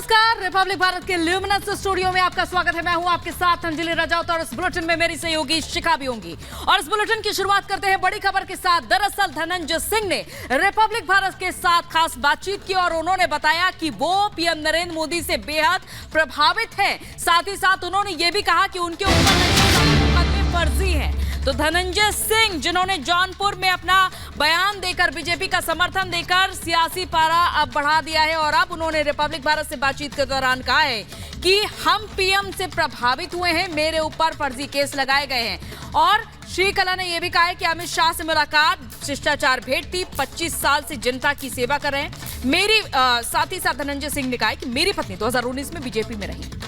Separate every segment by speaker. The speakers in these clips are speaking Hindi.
Speaker 1: नमस्कार, रिपब्लिक भारत के ल्यूमिनस स्टूडियो में आपका स्वागत है। मैं हूं आपके साथ अंजलि रजौत और इस बुलेटिन में मेरी सहयोगी शिखा भी होंगी। और इस बुलेटिन की शुरुआत करते हैं बड़ी खबर के साथ। दरअसल धनंजय सिंह ने रिपब्लिक भारत के साथ खास बातचीत की और उन्होंने बताया कि वो पीएम नरेंद्र मोदी से बेहद प्रभावित हैं। साथ ही साथ उन्होंने ये भी कहा कि उनके ऊपर फर्जी है। तो धनंजय सिंह, जिन्होंने जौनपुर में अपना बयान देकर बीजेपी का समर्थन देकर सियासी पारा अब बढ़ा दिया है और अब उन्होंने रिपब्लिक भारत से बातचीत के दौरान कहा है कि हम पीएम से प्रभावित हुए हैं, मेरे ऊपर फर्जी केस लगाए गए हैं। और श्री कला ने यह भी कहा है कि अमित शाह से मुलाकात शिष्टाचार भेंट थी, 25 साल से जनता की सेवा कर रहे हैं। मेरी साथ ही साथ धनंजय सिंह ने कहा है कि मेरी पत्नी 2019 में बीजेपी में रही।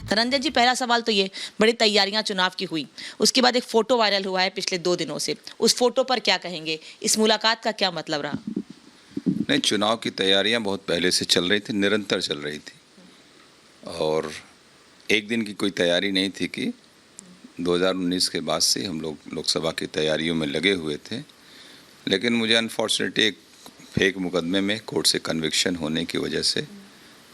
Speaker 2: धनंजय जी, पहला सवाल तो ये, बड़ी तैयारियां चुनाव की हुई, उसके बाद एक फोटो वायरल हुआ है पिछले 2 दिनों से, उस फोटो पर क्या कहेंगे? इस मुलाकात का क्या मतलब रहा?
Speaker 3: नहीं, चुनाव की तैयारियां बहुत पहले से चल रही थी, निरंतर चल रही थी और एक दिन की कोई तैयारी नहीं थी कि 2019 के बाद से हम लोग लोकसभा की तैयारियों में लगे हुए थे। लेकिन मुझे अनफॉर्चुनेटली एक फेक मुकदमे में कोर्ट से कन्विक्शन होने की वजह से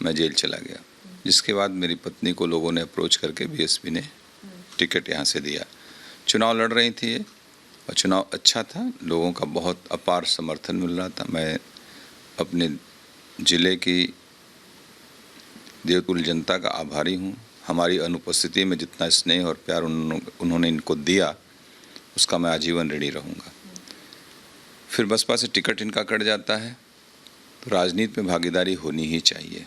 Speaker 3: मैं जेल चला गया, जिसके बाद मेरी पत्नी को लोगों ने अप्रोच करके बीएसपी ने टिकट यहाँ से दिया। चुनाव लड़ रही थी और चुनाव अच्छा था, लोगों का बहुत अपार समर्थन मिल रहा था। मैं अपने ज़िले की देवतुल जनता का आभारी हूँ। हमारी अनुपस्थिति में जितना स्नेह और प्यार उन्होंने इनको दिया, उसका मैं आजीवन ऋणी रहूँगा। फिर बसपा से टिकट इनका कट जाता है तो राजनीति में भागीदारी होनी ही चाहिए,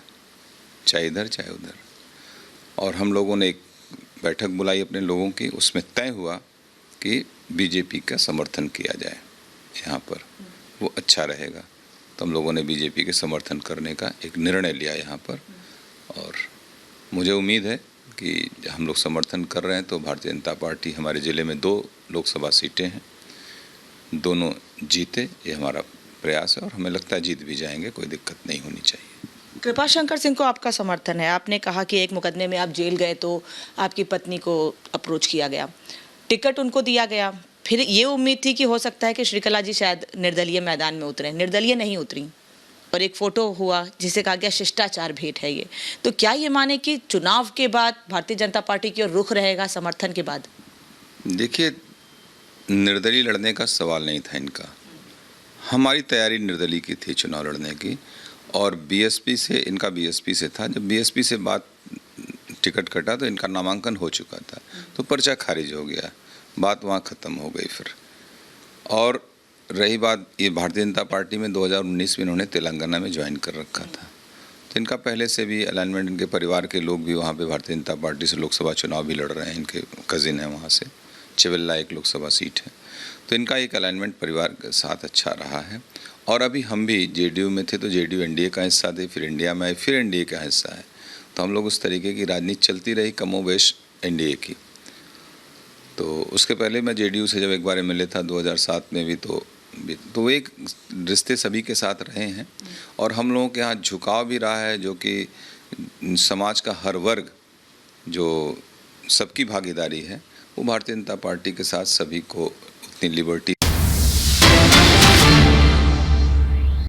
Speaker 3: चाहे इधर चाहे उधर। और हम लोगों ने एक बैठक बुलाई अपने लोगों की, उसमें तय हुआ कि बीजेपी का समर्थन किया जाए यहाँ पर, वो अच्छा रहेगा। तो हम लोगों ने बीजेपी के समर्थन करने का एक निर्णय लिया यहाँ पर और मुझे उम्मीद है कि हम लोग समर्थन कर रहे हैं तो भारतीय जनता पार्टी, हमारे ज़िले में 2 लोकसभा सीटें हैं, दोनों जीते, ये हमारा प्रयास है और हमें लगता है जीत भी जाएंगे, कोई दिक्कत नहीं होनी चाहिए।
Speaker 2: कृपाशंकर सिंह को आपका समर्थन है, आपने कहा कि एक मुकदमे में आप जेल गए तो आपकी पत्नी को अप्रोच किया गया, टिकट उनको दिया गया, फिर ये उम्मीद थी कि हो सकता है कि श्रीकला जी शायद निर्दलीय मैदान में उतरें, निर्दलीय नहीं उतरी और एक फोटो हुआ जिसे कहा गया शिष्टाचार भेंट है ये। तो क्या ये माने कि चुनाव के बाद भारतीय जनता पार्टी की ओर रुख रहेगा समर्थन के बाद? देखिए,
Speaker 3: निर्दलीय लड़ने का सवाल नहीं था इनका, हमारी तैयारी निर्दलीय की थी चुनाव लड़ने की और बीएसपी से, इनका बीएसपी से था। जब बीएसपी से बात टिकट कटा तो इनका नामांकन हो चुका था, तो पर्चा खारिज हो गया, बात वहाँ ख़त्म हो गई। फिर और रही बात ये भारतीय जनता पार्टी में 2019 में इन्होंने तेलंगाना में ज्वाइन कर रखा था, तो इनका पहले से भी अलाइनमेंट, इनके परिवार के लोग भी वहाँ पे भारतीय जनता पार्टी से लोकसभा चुनाव भी लड़ रहे हैं, इनके कज़िन हैं वहाँ से, चिवल्ला एक लोकसभा सीट है, तो इनका एक अलाइनमेंट परिवार के साथ अच्छा रहा है। और अभी हम भी जेडीयू में थे तो जेडीयू एनडीए का हिस्सा थे, फिर इंडिया में आए, फिर एनडीए का हिस्सा है, तो हम लोग उस तरीके की राजनीति चलती रही कमोबेश एनडीए की। तो उसके पहले मैं जेडीयू से जब एक बार मिले था 2007 में भी, तो एक रिश्ते सभी के साथ रहे हैं और हम लोगों के यहाँ झुकाव भी रहा है, जो कि समाज का हर वर्ग, जो सबकी भागीदारी है, वो भारतीय जनता पार्टी के साथ सभी को उतनी लिबर्टी